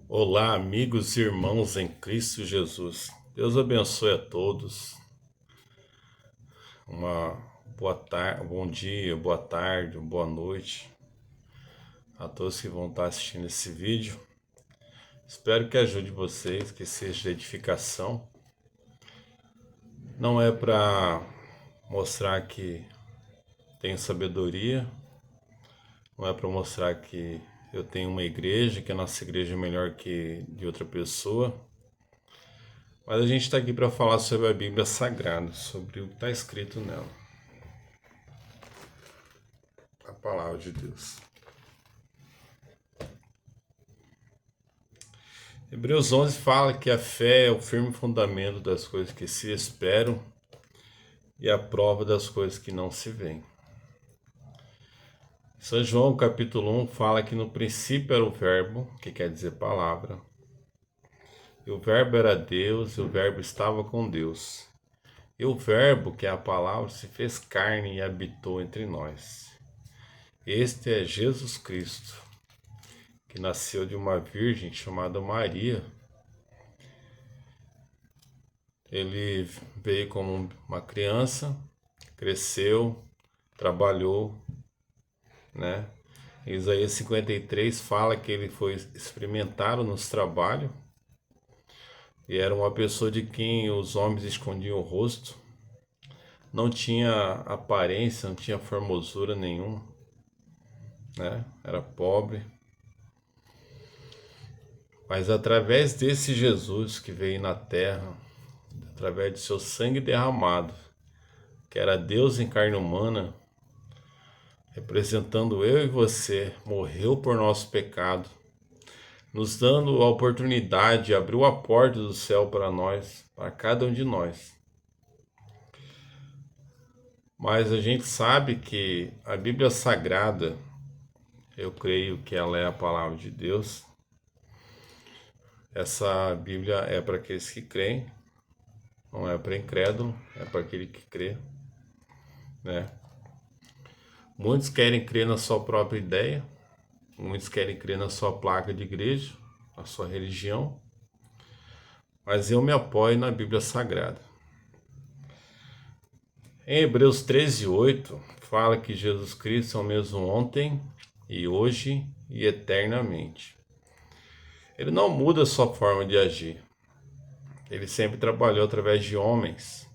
Olá, amigos e irmãos em Cristo Jesus. Deus abençoe a todos. Uma boa tarde, bom dia, boa tarde, boa noite a todos que vão estar assistindo esse vídeo. Espero que ajude vocês, que seja de edificação. Não é para mostrar que tenho sabedoria, não é para mostrar que eu tenho uma igreja, que a nossa igreja é melhor que de outra pessoa. Mas a gente está aqui para falar sobre a Bíblia Sagrada, sobre o que está escrito nela. A palavra de Deus. Hebreus 11 fala que a fé é o firme fundamento das coisas que se esperam e a prova das coisas que não se veem. São João capítulo 1 fala que no princípio era o verbo, que quer dizer palavra, e o verbo era Deus, e o verbo estava com Deus. E o verbo, que é a palavra, se fez carne e habitou entre nós. Este é Jesus Cristo, que nasceu de uma virgem chamada Maria. Ele veio como uma criança, cresceu, trabalhou, né? Isaías 53 fala que ele foi experimentado nos trabalhos e era uma pessoa de quem os homens escondiam o rosto, não tinha aparência, não tinha formosura nenhuma, né? Era pobre. Mas através desse Jesus que veio na terra, através de seu sangue derramado, que era Deus em carne humana, representando eu e você, morreu por nosso pecado, nos dando a oportunidade, abriu a porta do céu para nós, para cada um de nós. Mas a gente sabe que a Bíblia Sagrada, eu creio que ela é a palavra de Deus. Essa Bíblia é para aqueles que creem, não é para incrédulo, é para aquele que crê, né? Muitos querem crer na sua própria ideia, muitos querem crer na sua placa de igreja, na sua religião, mas eu me apoio na Bíblia Sagrada. Em Hebreus 13:8 fala que Jesus Cristo é o mesmo ontem e hoje e eternamente. Ele não muda a sua forma de agir. Ele sempre trabalhou através de homens.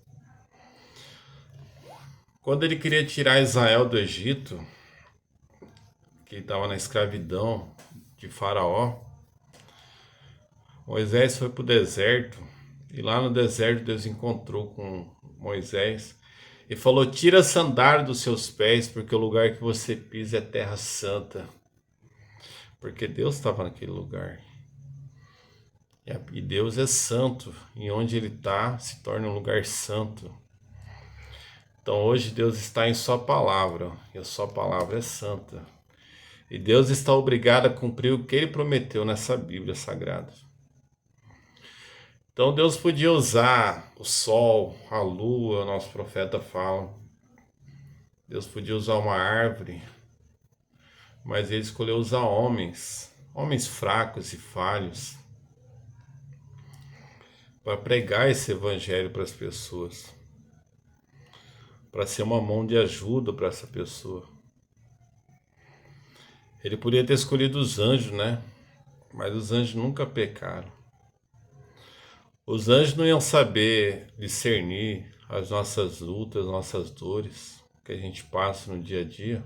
Quando ele queria tirar Israel do Egito, que estava na escravidão de Faraó, Moisés foi para o deserto e lá no deserto Deus encontrou com Moisés e falou: tira a sandália dos seus pés, porque o lugar que você pisa é terra santa. Porque Deus estava naquele lugar. E Deus é santo, e onde Ele está se torna um lugar santo. Então hoje Deus está em sua palavra, e a sua palavra é santa. E Deus está obrigado a cumprir o que Ele prometeu nessa Bíblia Sagrada. Então Deus podia usar o sol, a lua, nosso profeta fala. Deus podia usar uma árvore, mas Ele escolheu usar homens fracos e falhos, para pregar esse evangelho para as pessoas, para ser uma mão de ajuda para essa pessoa. Ele poderia ter escolhido os anjos, né? Mas os anjos nunca pecaram. Os anjos não iam saber discernir as nossas lutas, nossas dores que a gente passa no dia a dia.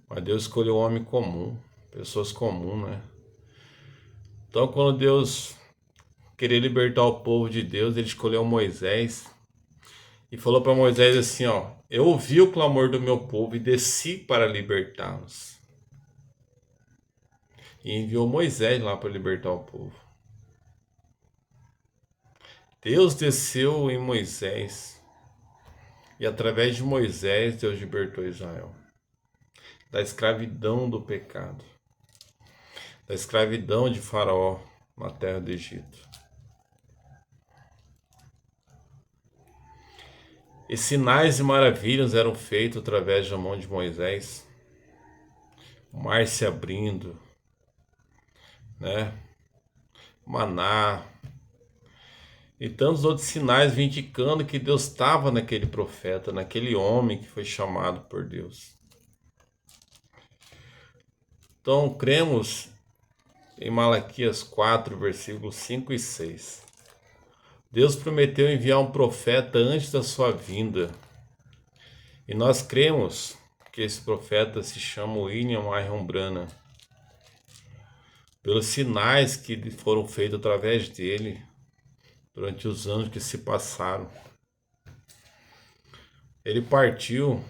Mas Deus escolheu o homem comum, pessoas comuns, né? Então quando Deus queria libertar o povo de Deus, Ele escolheu Moisés e falou para Moisés assim, ó: eu ouvi o clamor do meu povo e desci para libertá-los. E enviou Moisés lá para libertar o povo. Deus desceu em Moisés e através de Moisés Deus libertou Israel da escravidão do pecado, da escravidão de Faraó na terra do Egito. E sinais e maravilhas eram feitos através da mão de Moisés, o mar se abrindo, né? Maná e tantos outros sinais vindicando que Deus estava naquele profeta, naquele homem que foi chamado por Deus. Então, cremos em Malaquias 4, versículos 5 e 6. Deus prometeu enviar um profeta antes da sua vinda. E nós cremos que esse profeta se chama William Marion Branham, pelos sinais que foram feitos através dele durante os anos que se passaram. Ele partiu,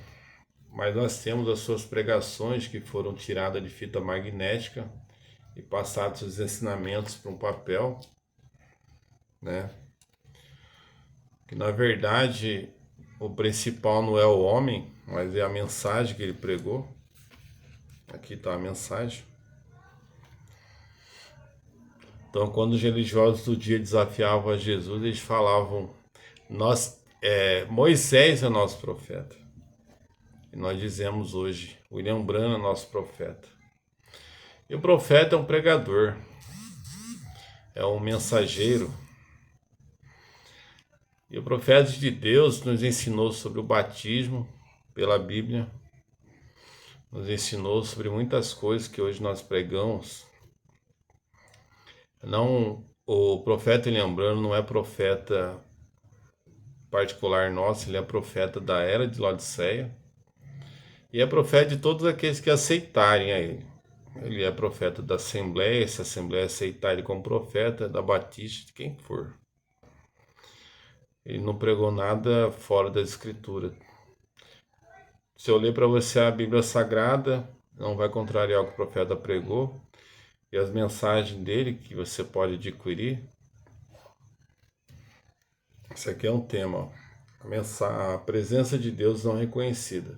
mas nós temos as suas pregações que foram tiradas de fita magnética e passados os ensinamentos para um papel, né? Que na verdade o principal não é o homem, mas é a mensagem que ele pregou. Aqui está a mensagem. Então, quando os religiosos do dia desafiavam a Jesus, eles falavam: Moisés é nosso profeta. E nós dizemos hoje: William Branham é nosso profeta. E o profeta é um pregador, é um mensageiro. E o profeta de Deus nos ensinou sobre o batismo pela Bíblia, nos ensinou sobre muitas coisas que hoje nós pregamos. Não, o profeta William Branham não é profeta particular nosso, ele é profeta da era de Laodiceia e é profeta de todos aqueles que aceitarem a ele. Ele é profeta da Assembleia, se a Assembleia aceitar ele como profeta, da Batista, de quem for. Ele não pregou nada fora da Escritura. Se eu ler para você a Bíblia Sagrada, não vai contrariar o que o profeta pregou. E as mensagens dele que você pode adquirir. Esse aqui é um tema, ó. A presença de Deus não reconhecida.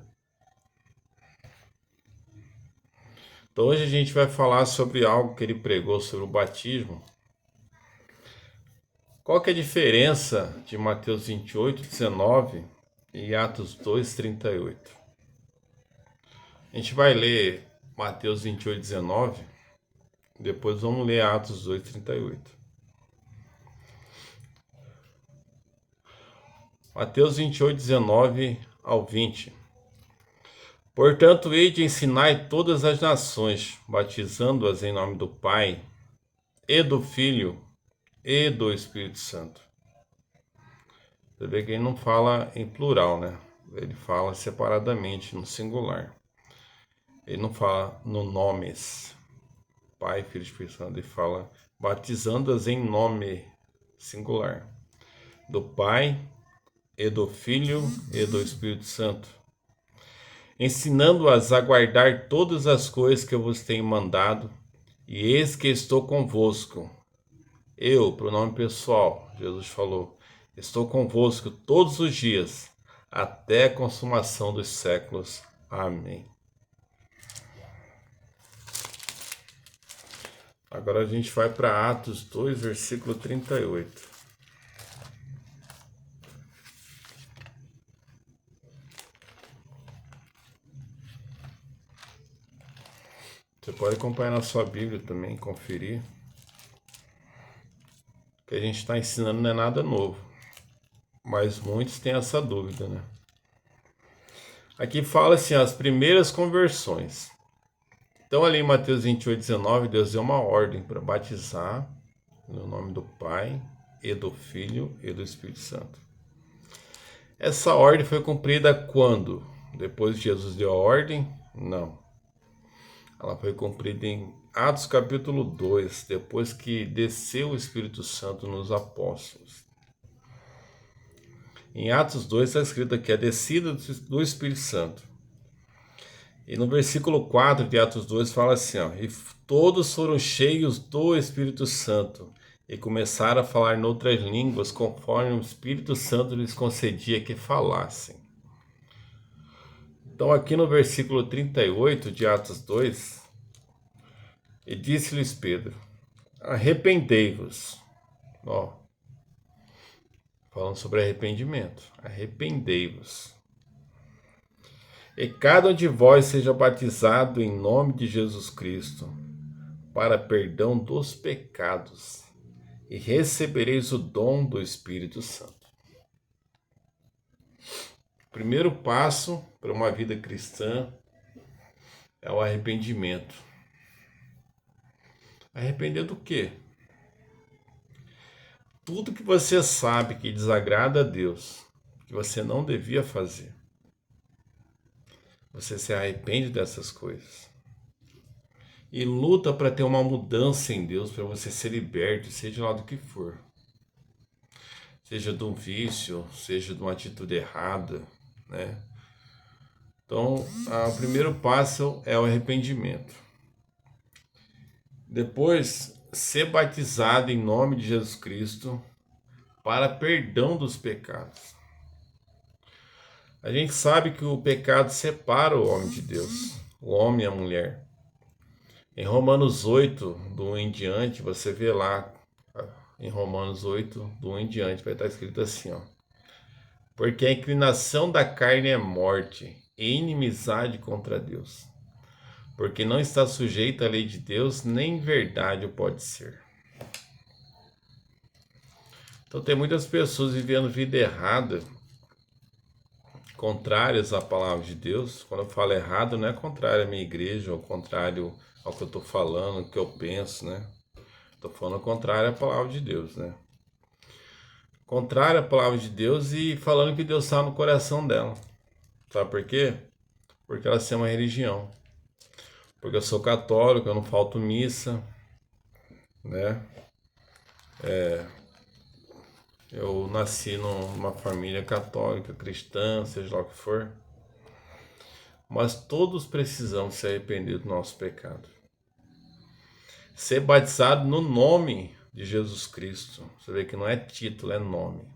Então hoje a gente vai falar sobre algo que ele pregou sobre o batismo. Qual que é a diferença de Mateus 28, 19 e Atos 2, 38? A gente vai ler Mateus 28, 19, depois vamos ler Atos 2, 38. Mateus 28, 19 ao 20. Portanto, ide e ensinai todas as nações, batizando-as em nome do Pai, e do Filho, e do Espírito Santo. Você vê que ele não fala em plural, né? Ele fala separadamente, no singular. Ele não fala no nomes, Pai, Filho e Espírito Santo. Ele fala batizando-as em nome singular. Do Pai, e do Filho, e do Espírito Santo. Ensinando-as a guardar todas as coisas que eu vos tenho mandado, e eis que estou convosco. Eu, pronome pessoal, Jesus falou, estou convosco todos os dias, até a consumação dos séculos. Amém. Agora a gente vai para Atos 2, versículo 38. Você pode acompanhar na sua Bíblia também, conferir. O que a gente está ensinando não é nada novo, mas muitos têm essa dúvida, né? Aqui fala assim, as primeiras conversões. Então ali em Mateus 28, 19, Deus deu uma ordem para batizar no nome do Pai, e do Filho, e do Espírito Santo. Essa ordem foi cumprida quando? Depois que Jesus deu a ordem? Não. Ela foi cumprida em Atos capítulo 2, depois que desceu o Espírito Santo nos apóstolos. Em Atos 2 está escrito aqui a descida do Espírito Santo. E no versículo 4 de Atos 2 fala assim, ó, e todos foram cheios do Espírito Santo e começaram a falar noutras línguas conforme o Espírito Santo lhes concedia que falassem. Então aqui no versículo 38 de Atos 2, e disse-lhes Pedro, arrependei-vos. Ó, falando sobre arrependimento, arrependei-vos. E cada um de vós seja batizado em nome de Jesus Cristo, para perdão dos pecados, e recebereis o dom do Espírito Santo. O primeiro passo para uma vida cristã é o arrependimento. Arrepender do quê? Tudo que você sabe que desagrada a Deus, que você não devia fazer. Você se arrepende dessas coisas. E luta para ter uma mudança em Deus, para você ser liberto, seja lá do que for. Seja de um vício, seja de uma atitude errada, né? Então, o primeiro passo é o arrependimento. Depois, ser batizado em nome de Jesus Cristo para perdão dos pecados. A gente sabe que o pecado separa o homem de Deus, o homem e a mulher. Em Romanos 8, do 1 em diante, você vê lá, em Romanos 8, do 1 em diante, vai estar escrito assim, ó. Porque a inclinação da carne é morte e inimizade contra Deus. Porque não está sujeito à lei de Deus, nem verdade o pode ser. Então tem muitas pessoas vivendo vida errada, contrárias à palavra de Deus. Quando eu falo errado, não é contrário à minha igreja, ou contrário ao que eu estou falando, o que eu penso, né? Estou falando contrário à palavra de Deus, né? Contrário à palavra de Deus e falando que Deus está no coração dela. Sabe por quê? Porque ela tem uma religião. Porque eu sou católico, eu não falto missa, né? Eu nasci numa família católica, cristã, seja lá o que for. Mas todos precisamos se arrepender do nosso pecado. Ser batizado no nome de Jesus Cristo. Você vê que não é título, é nome.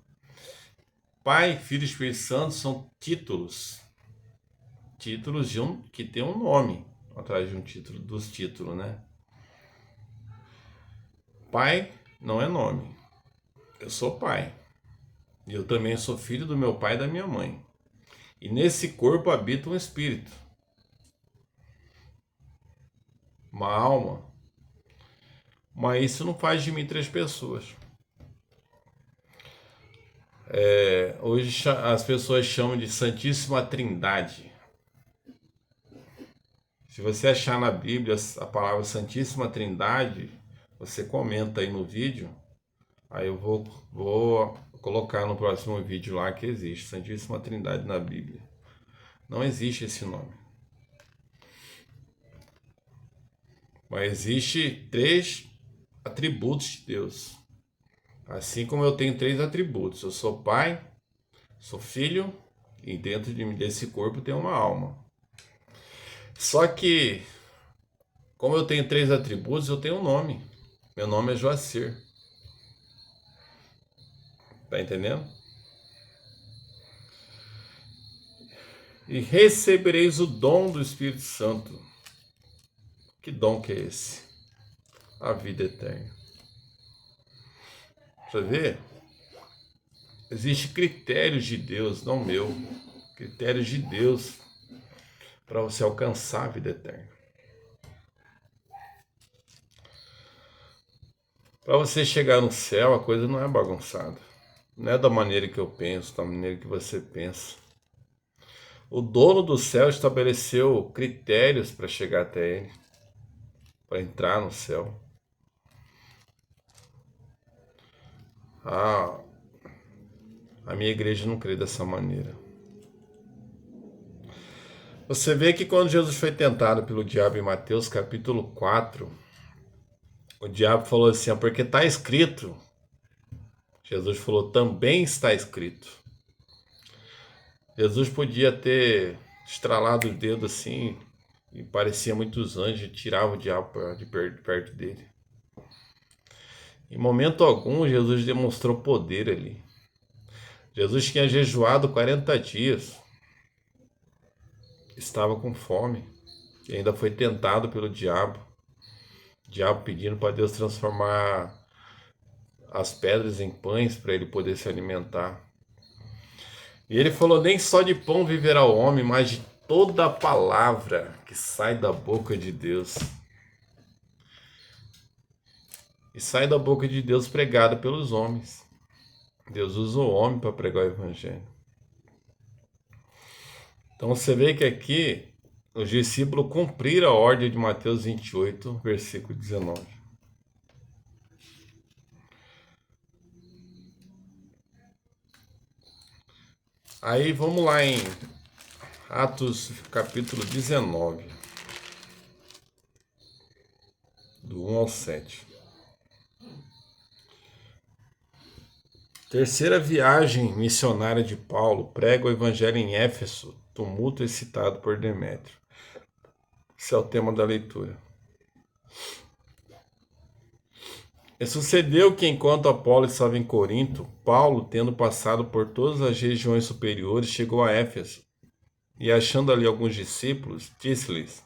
Pai, Filho e Espírito Santo são títulos. Títulos que tem um nome atrás de um título, dos títulos, né? Pai não é nome. Eu sou pai. E eu também sou filho do meu pai e da minha mãe. E nesse corpo habita um espírito. Uma alma. Mas isso não faz de mim três pessoas. Hoje as pessoas chamam de Santíssima Trindade. Se você achar na Bíblia a palavra Santíssima Trindade, você comenta aí no vídeo. Aí eu vou colocar no próximo vídeo lá que existe Santíssima Trindade na Bíblia. Não existe esse nome. Mas existe três atributos de Deus. Assim como eu tenho três atributos. Eu sou pai, sou filho e dentro desse corpo tem uma alma. Só que, como eu tenho três atributos, eu tenho um nome. Meu nome é Joacir. Tá entendendo? E recebereis o dom do Espírito Santo. Que dom que é esse? A vida eterna. Você vê? Existem critérios de Deus, não meu. Critérios de Deus para você alcançar a vida eterna. Para você chegar no céu, a coisa não é bagunçada. Não é da maneira que eu penso, da maneira que você pensa. O dono do céu estabeleceu critérios para chegar até ele, para entrar no céu. A minha igreja não crê dessa maneira. Você vê que quando Jesus foi tentado pelo diabo em Mateus capítulo 4, o diabo falou assim, porque está escrito. Jesus falou, também está escrito. Jesus podia ter estralado o dedo assim, e parecia muitos anjos, e tirava o diabo de perto dele. Em momento algum, Jesus demonstrou poder ali. Jesus tinha jejuado 40 dias. Estava com fome. E ainda foi tentado pelo diabo. O diabo pedindo para Deus transformar as pedras em pães para ele poder se alimentar. E ele falou, nem só de pão viverá o homem, mas de toda a palavra que sai da boca de Deus. e sai da boca de Deus pregada pelos homens. Deus usa o homem para pregar o evangelho. Então você vê que aqui os discípulos cumpriram a ordem de Mateus 28, versículo 19. Aí vamos lá em Atos capítulo 19, do 1 ao 7. Terceira viagem missionária de Paulo, prega o evangelho em Éfeso, tumulto excitado por Demétrio. Esse é o tema da leitura. E sucedeu que, enquanto Apolo estava em Corinto, Paulo, tendo passado por todas as regiões superiores, chegou a Éfeso. E achando ali alguns discípulos, disse-lhes: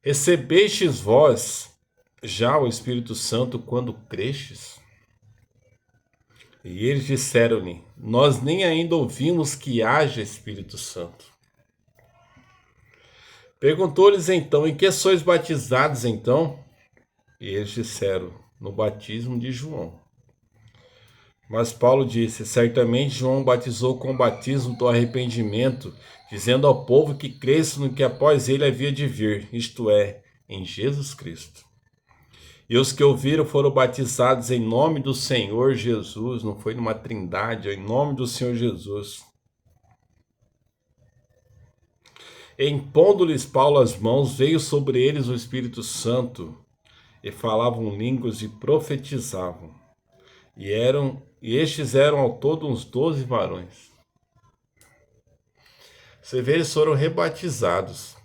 Recebestes vós já o Espírito Santo quando crestes? E eles disseram-lhe: Nós nem ainda ouvimos que haja Espírito Santo. Perguntou-lhes então: Em que sois batizados então? E eles disseram: No batismo de João. Mas Paulo disse: Certamente João batizou com o batismo do arrependimento, dizendo ao povo que cresce no que após ele havia de vir, isto é, em Jesus Cristo. E os que ouviram foram batizados em nome do Senhor Jesus, não foi numa trindade, é em nome do Senhor Jesus. Impondo-lhes Paulo as mãos, veio sobre eles o Espírito Santo, e falavam línguas e profetizavam. E estes eram ao todo uns 12 varões. Você vê, eles foram rebatizados.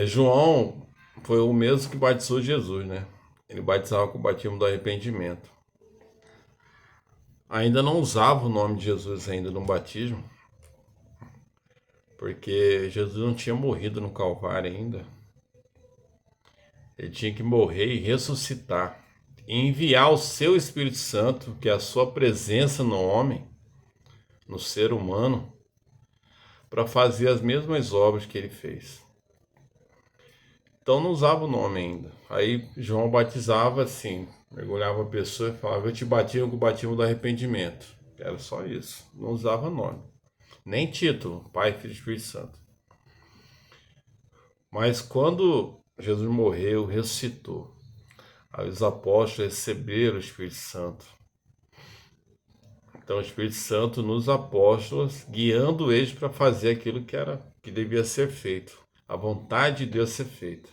João foi o mesmo que batizou Jesus, né? Ele batizava com o batismo do arrependimento. Ainda não usava o nome de Jesus ainda no batismo, porque Jesus não tinha morrido no Calvário ainda. Ele tinha que morrer e ressuscitar, e enviar o seu Espírito Santo, que é a sua presença no homem, no ser humano, para fazer as mesmas obras que ele fez. Então não usava o nome ainda. Aí João batizava assim, mergulhava a pessoa e falava: Eu te batismo com o batismo do arrependimento. Era só isso, não usava nome. Nem título, Pai, Filho e Espírito Santo. Mas quando Jesus morreu, ressuscitou, aí os apóstolos receberam o Espírito Santo. Então o Espírito Santo nos apóstolos, guiando eles para fazer aquilo que devia ser feito. A vontade de Deus ser feita.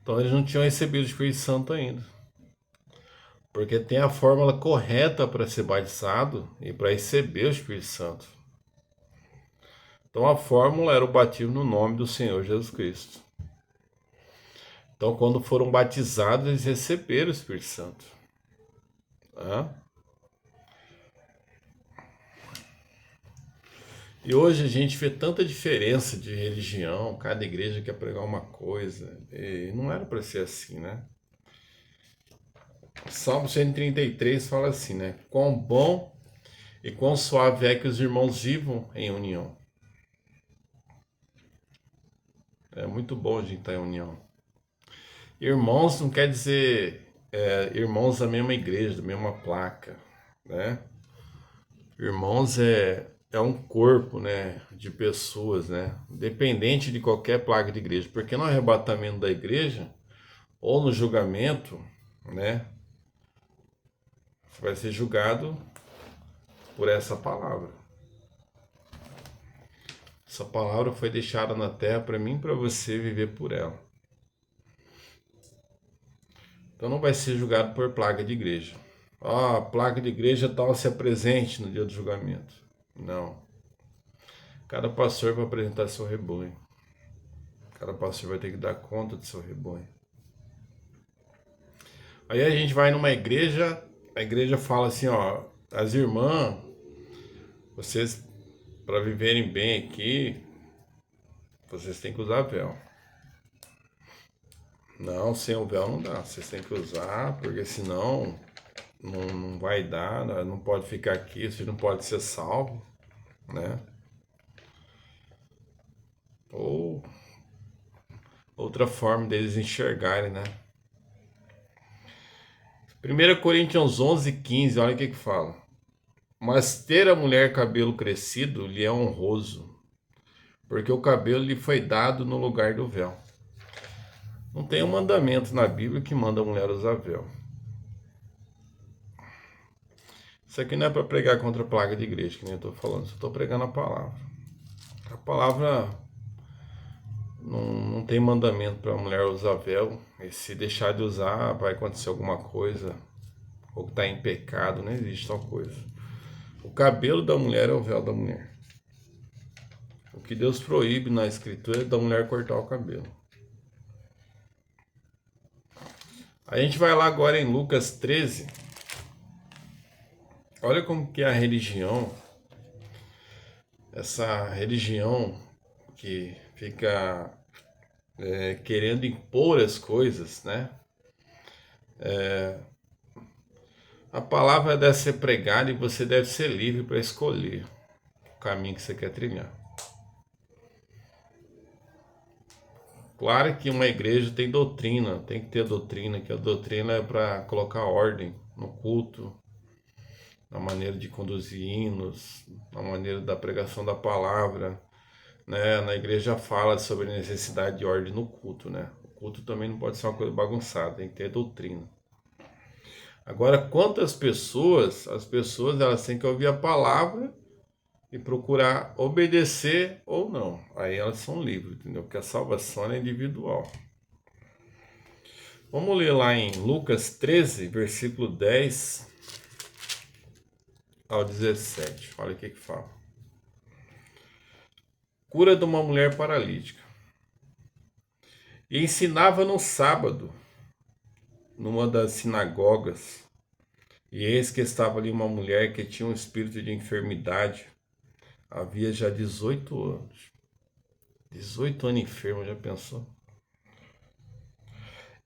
Então eles não tinham recebido o Espírito Santo ainda. Porque tem a fórmula correta para ser batizado e para receber o Espírito Santo. Então a fórmula era o batismo no nome do Senhor Jesus Cristo. Então quando foram batizados, eles receberam o Espírito Santo. E hoje a gente vê tanta diferença de religião, cada igreja quer pregar uma coisa. E não era para ser assim, né? Salmo 133 fala assim, né? Quão bom e quão suave é que os irmãos vivam em união. É muito bom a gente estar em união. Irmãos não quer dizer irmãos da mesma igreja, da mesma placa, né? Irmãos é um corpo, né, de pessoas, né, independente de qualquer placa de igreja, porque no arrebatamento da igreja ou no julgamento, né, você vai ser julgado por essa palavra. Essa palavra foi deixada na terra para mim e para você viver por ela. Então não vai ser julgado por placa de igreja. A placa de igreja tal se apresente no dia do julgamento. Não. Cada pastor vai apresentar seu rebanho. Cada pastor vai ter que dar conta do seu rebanho. Aí a gente vai numa igreja, a igreja fala assim, ó, as irmãs, vocês, para viverem bem aqui, vocês têm que usar véu. Não, sem o véu não dá, vocês têm que usar, porque senão não vai dar, não pode ficar aqui, vocês não podem ser salvos, né? Ou outra forma deles enxergarem, né? 1 Coríntios 11:15, olha o que fala. Mas ter a mulher cabelo crescido lhe é honroso, porque o cabelo lhe foi dado no lugar do véu. Não tem um mandamento na Bíblia que manda a mulher usar véu. Isso aqui não é para pregar contra a plaga de igreja, que nem eu estou falando, só estou pregando a palavra. A palavra não tem mandamento para a mulher usar véu, e se deixar de usar vai acontecer alguma coisa, ou que está em pecado, não existe tal coisa. O cabelo da mulher é o véu da mulher. O que Deus proíbe na escritura é da mulher cortar o cabelo. A gente vai lá agora em Lucas 13. Olha como que é a religião, essa religião que fica querendo impor as coisas, né? A palavra deve ser pregada e você deve ser livre para escolher o caminho que você quer trilhar. Claro que uma igreja tem doutrina, tem que ter doutrina, que a doutrina é para colocar ordem no culto, na maneira de conduzir hinos, na maneira da pregação da palavra, né? Na igreja fala sobre a necessidade de ordem no culto, né? O culto também não pode ser uma coisa bagunçada, tem que ter doutrina. Agora, quantas pessoas, as pessoas elas têm que ouvir a palavra e procurar obedecer ou não. Aí elas são livres, entendeu? Porque a salvação é individual. Vamos ler lá em Lucas 13, versículo 10 ao 17. Olha o que fala. Cura de uma mulher paralítica. E ensinava no sábado, numa das sinagogas. E eis que estava ali uma mulher que tinha um espírito de enfermidade. Havia já 18 anos. 18 anos enferma, já pensou?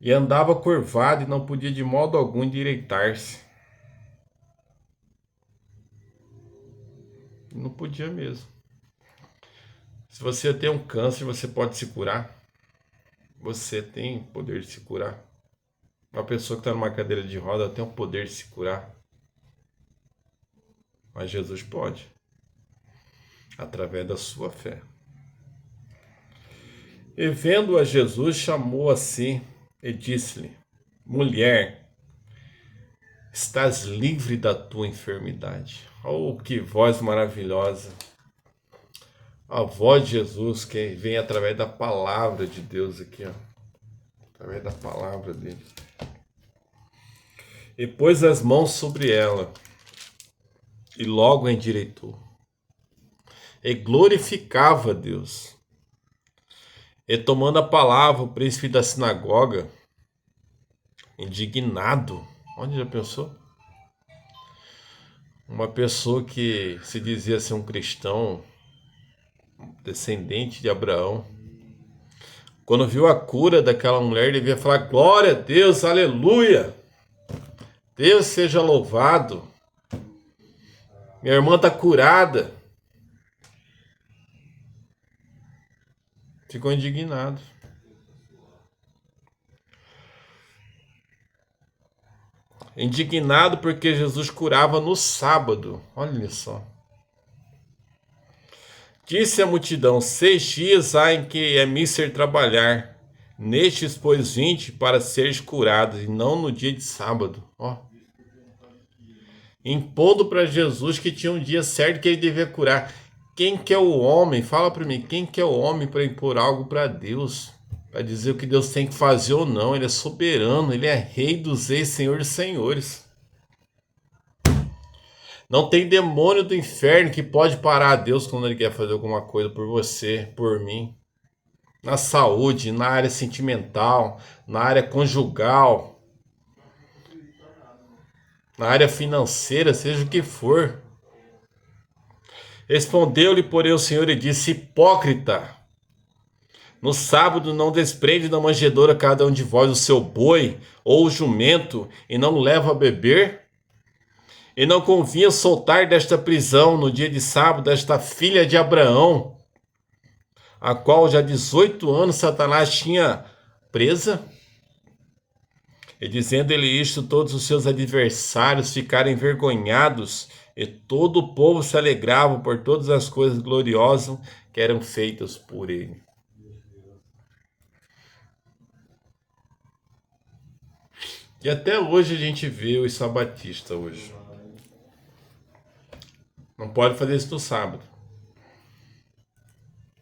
E andava curvado e não podia de modo algum endireitar-se. Não podia mesmo. Se você tem um câncer, você pode se curar. Você tem poder de se curar. Uma pessoa que está numa cadeira de roda tem o poder de se curar. Mas Jesus pode. Através da sua fé. E vendo a Jesus, chamou a si e disse-lhe: mulher, estás livre da tua enfermidade. Oh, que voz maravilhosa! A voz de Jesus que vem através da palavra de Deus aqui, ó. Através da palavra dele. E pôs as mãos sobre ela, e logo a endireitou. E glorificava a Deus. E tomando a palavra, o príncipe da sinagoga, indignado, onde já pensou? Uma pessoa que se dizia ser um cristão, descendente de Abraão, quando viu a cura daquela mulher, ele devia falar: glória a Deus, aleluia, Deus seja louvado, minha irmã está curada. Ficou indignado. Indignado porque Jesus curava no sábado. Olha só. Disse a multidão: 6 dias há em que é mister trabalhar. Nestes, pois, 20 para seres curados, e não no dia de sábado. Ó. Impondo para Jesus que tinha um dia certo que ele devia curar. Quem que é o homem? Fala para mim, quem que é o homem para impor algo para Deus? Para dizer o que Deus tem que fazer ou não? Ele é soberano, ele é rei dos reis, senhor dos senhores. Não tem demônio do inferno que pode parar a Deus quando ele quer fazer alguma coisa por você, por mim. Na saúde, na área sentimental, na área conjugal, na área financeira, seja o que for. Respondeu-lhe, porém, o Senhor e disse: hipócrita, no sábado não desprende da manjedoura cada um de vós o seu boi ou o jumento, e não o leva a beber? E não convinha soltar desta prisão no dia de sábado esta filha de Abraão, a qual já há 18 anos Satanás tinha presa? E dizendo ele isto, todos os seus adversários ficaram envergonhados, e todo o povo se alegrava por todas as coisas gloriosas que eram feitas por ele. E até hoje a gente vê os sabatistas hoje. Não pode fazer isso no sábado.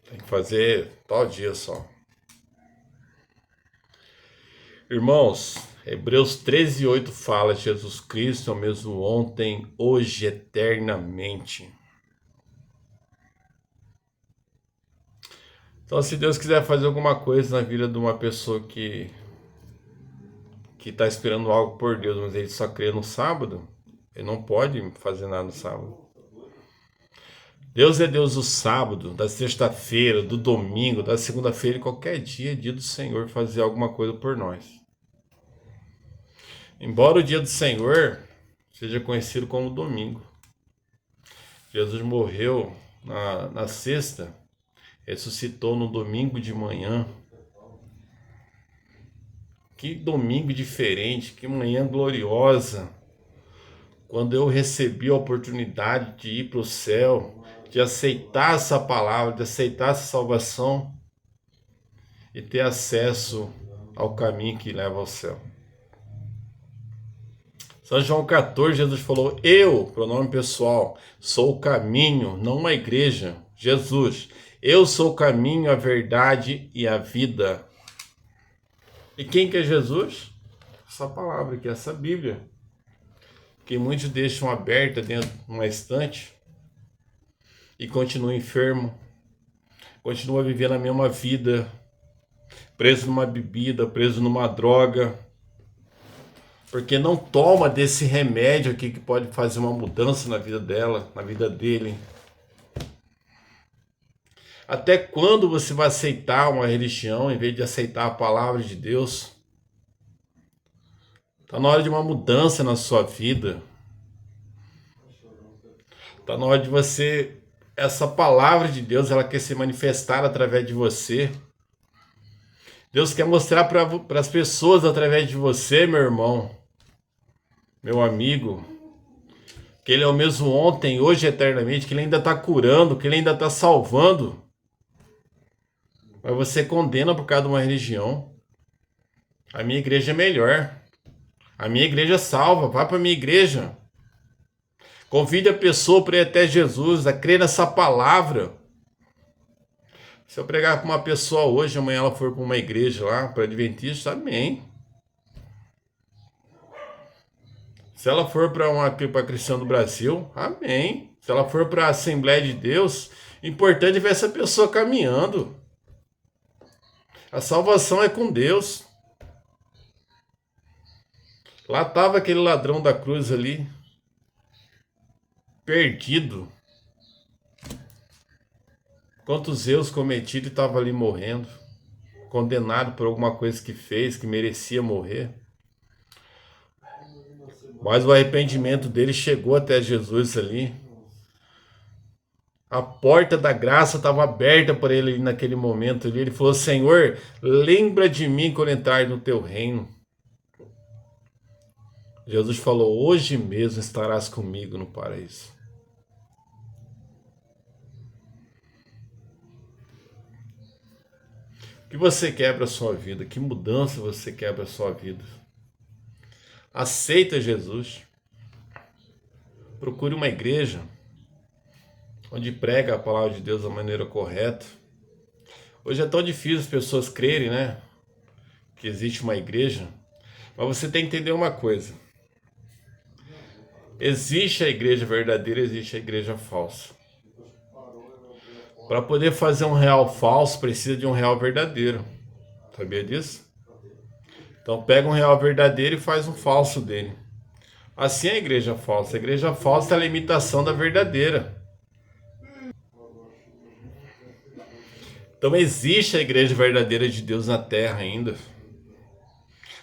Tem que fazer tal dia só. Irmãos, Hebreus 13:8 fala: Jesus Cristo é o mesmo ontem, hoje, eternamente. Então, se Deus quiser fazer alguma coisa na vida de uma pessoa que está esperando algo por Deus, mas ele só crê no sábado, ele não pode fazer nada no sábado. Deus é Deus do sábado, da sexta-feira, do domingo, da segunda-feira, e qualquer dia é dia do Senhor fazer alguma coisa por nós. Embora o dia do Senhor seja conhecido como domingo. Jesus morreu na sexta, ressuscitou no domingo de manhã. Que domingo diferente, que manhã gloriosa. Quando eu recebi a oportunidade de ir para o céu, de aceitar essa palavra, de aceitar essa salvação e ter acesso ao caminho que leva ao céu. São João 14, Jesus falou: eu, pronome pessoal, sou o caminho, não uma igreja. Jesus, eu sou o caminho, a verdade e a vida. E quem que é Jesus? Essa palavra aqui, essa Bíblia, que muitos deixam aberta dentro de uma estante e continuam enfermo, continuam vivendo a mesma vida, preso numa bebida, preso numa droga, porque não toma desse remédio aqui que pode fazer uma mudança na vida dela, na vida dele. Até quando você vai aceitar uma religião em vez de aceitar a palavra de Deus? Está na hora de uma mudança na sua vida. Está na hora de você... Essa palavra de Deus, ela quer ser manifestada através de você. Deus quer mostrar para as pessoas através de você, meu irmão, meu amigo, que Ele é o mesmo ontem, hoje e eternamente, que Ele ainda está curando, que Ele ainda está salvando. Mas você condena por causa de uma religião. A minha igreja é melhor. A minha igreja salva. Vá para a minha igreja. Convide a pessoa para ir até Jesus, a crer nessa palavra. Se eu pregar para uma pessoa hoje, amanhã ela for para uma igreja lá, para adventista, amém. Se ela for para Cristã do Brasil, amém. Se ela for para a Assembleia de Deus, importante é ver essa pessoa caminhando. A salvação é com Deus. Lá estava aquele ladrão da cruz ali, perdido. Quantos erros cometidos e estava ali morrendo, condenado por alguma coisa que fez, que merecia morrer. Mas o arrependimento dele chegou até Jesus ali. A porta da graça estava aberta para ele ali naquele momento ali. Ele falou: Senhor, lembra de mim quando entrar no teu reino. Jesus falou: hoje mesmo estarás comigo no paraíso. O que você quer para a sua vida? Que mudança você quer para a sua vida? Aceita Jesus. Procure uma igreja onde prega a palavra de Deus da maneira correta. Hoje é tão difícil as pessoas crerem, né? Que existe uma igreja. Mas você tem que entender uma coisa. Existe a igreja verdadeira, existe a igreja falsa. Para poder fazer um real falso, precisa de um real verdadeiro. Sabia disso? Então pega um real verdadeiro e faz um falso dele. Assim é a igreja falsa. A igreja falsa é a limitação da verdadeira. Então existe a igreja verdadeira de Deus na terra ainda.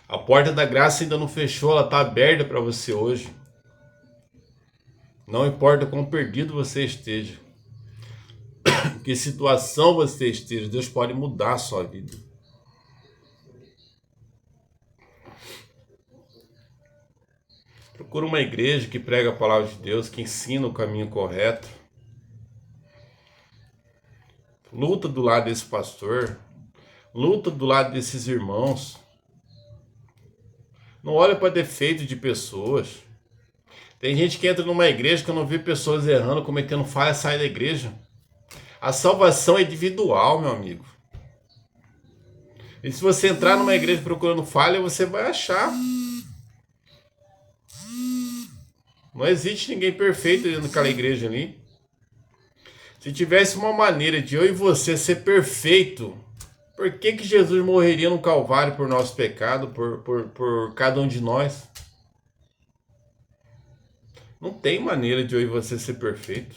A porta da graça ainda não fechou, ela está aberta para você hoje. Não importa quão perdido você esteja. Que situação você esteja, Deus pode mudar a sua vida. Procura uma igreja que prega a palavra de Deus, que ensina o caminho correto. Luta do lado desse pastor. Luta do lado desses irmãos. Não olha para defeito de pessoas. Tem gente que entra numa igreja que eu não vi pessoas errando, cometendo falha, sai da igreja. A salvação é individual, meu amigo. E se você entrar numa igreja procurando falha, você vai achar. Não existe ninguém perfeito dentro daquela igreja ali. Se tivesse uma maneira de eu e você ser perfeito, por que Jesus morreria no Calvário por nosso pecado, por cada um de nós? Não tem maneira de eu e você ser perfeito.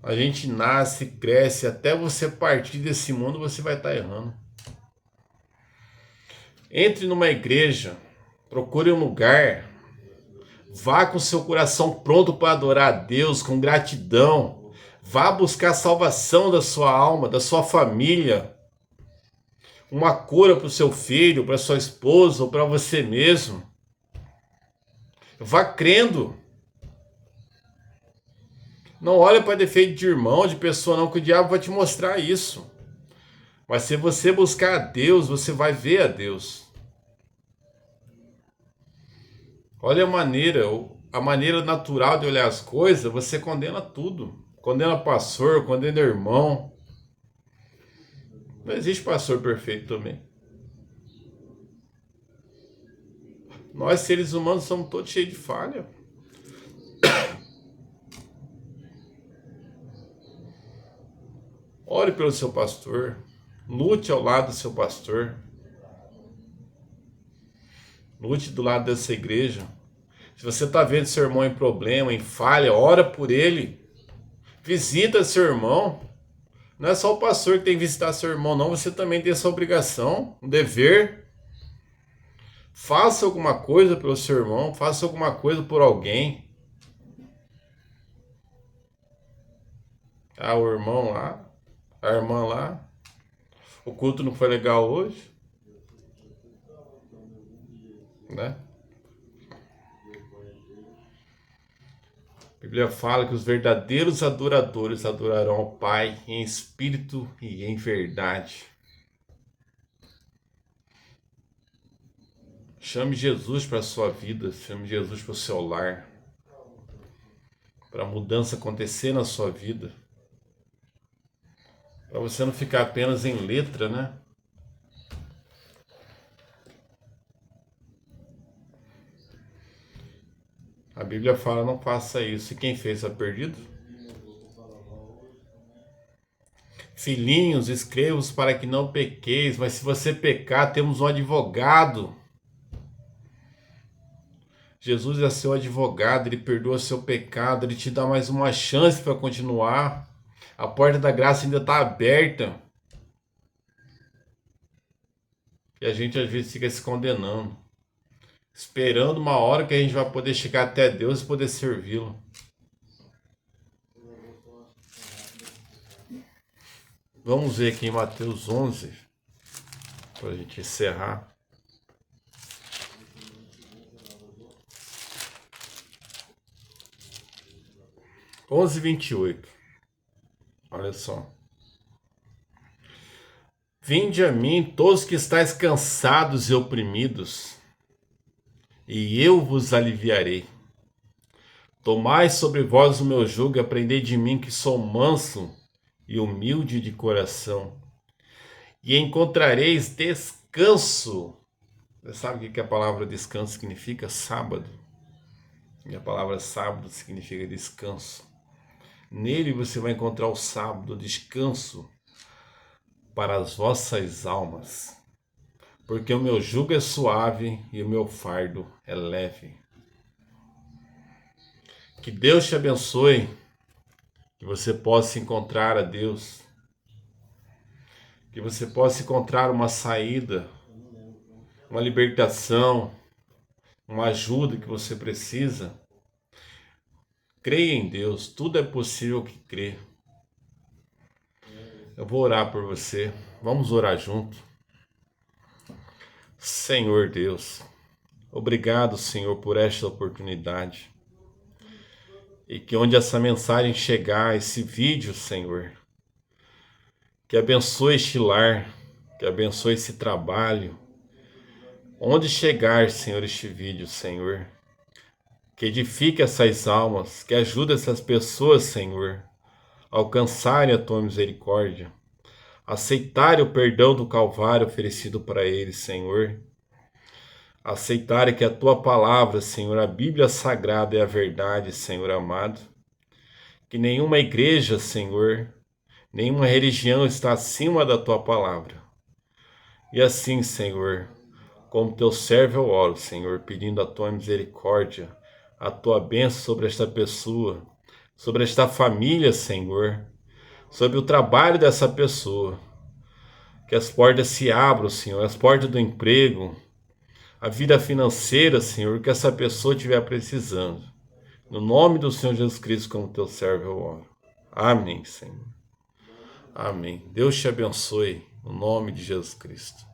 A gente nasce, cresce, até você partir desse mundo você vai estar errando. Entre numa igreja, procure um lugar, vá com seu coração pronto para adorar a Deus, com gratidão. Vá buscar a salvação da sua alma, da sua família. Uma cura para o seu filho, para sua esposa ou para você mesmo. Vá crendo. Não olhe para defeito de irmão, de pessoa não, que o diabo vai te mostrar isso. Mas se você buscar a Deus, você vai ver a Deus. Olha a maneira natural de olhar as coisas, você condena tudo. Condena pastor, condena irmão. Não existe pastor perfeito também. Nós, seres humanos, somos todos cheios de falha. Ore pelo seu pastor. Lute ao lado do seu pastor. Lute do lado dessa igreja. Se você está vendo seu irmão em problema, em falha, ora por ele. Visita seu irmão. Não é só o pastor que tem que visitar seu irmão, não. Você também tem essa obrigação, um dever. Faça alguma coisa pelo seu irmão. Faça alguma coisa por alguém. Ah, o irmão lá. A irmã lá. O culto não foi legal hoje. Né? A Bíblia fala que os verdadeiros adoradores adorarão ao Pai em espírito e em verdade. Chame Jesus para a sua vida, chame Jesus para o seu lar, para a mudança acontecer na sua vida, para você não ficar apenas em letra, né? A Bíblia fala, não faça isso. E quem fez está perdido? Filhinhos, escrevo-os para que não pequeis, mas se você pecar, temos um advogado. Jesus é seu advogado, ele perdoa seu pecado, ele te dá mais uma chance para continuar. A porta da graça ainda está aberta. E a gente às vezes fica se condenando, esperando uma hora que a gente vai poder chegar até Deus e poder servi-lo. Vamos ver aqui em Mateus 11, para a gente encerrar. Onze 28. Olha só. Vinde a mim, todos que estáis cansados e oprimidos, e eu vos aliviarei. Tomai sobre vós o meu jugo e aprendei de mim, que sou manso e humilde de coração, e encontrareis descanso. Você sabe o que a palavra descanso significa? Sábado. E a palavra sábado significa descanso. Nele você vai encontrar o sábado, o descanso para as vossas almas. Porque o meu jugo é suave e o meu fardo é leve. Que Deus te abençoe, que você possa encontrar a Deus, que você possa encontrar uma saída, uma libertação, uma ajuda que você precisa. Creia em Deus, tudo é possível que crê. Eu vou orar por você. Vamos orar junto. Senhor Deus, obrigado, Senhor, por esta oportunidade. E que onde essa mensagem chegar, esse vídeo, Senhor, que abençoe este lar, que abençoe esse trabalho. Onde chegar, Senhor, este vídeo, Senhor, que edifique essas almas, que ajude essas pessoas, Senhor, a alcançarem a tua misericórdia, aceitarem o perdão do Calvário oferecido para eles, Senhor, aceitarem que a tua palavra, Senhor, a Bíblia Sagrada é a verdade, Senhor amado, que nenhuma igreja, Senhor, nenhuma religião está acima da tua palavra. E assim, Senhor, como teu servo eu oro, Senhor, pedindo a tua misericórdia, a tua bênção sobre esta pessoa, sobre esta família, Senhor, sobre o trabalho dessa pessoa. Que as portas se abram, Senhor, as portas do emprego, a vida financeira, Senhor, que essa pessoa estiver precisando. No nome do Senhor Jesus Cristo, como teu servo eu oro. Amém, Senhor. Amém. Deus te abençoe, no nome de Jesus Cristo.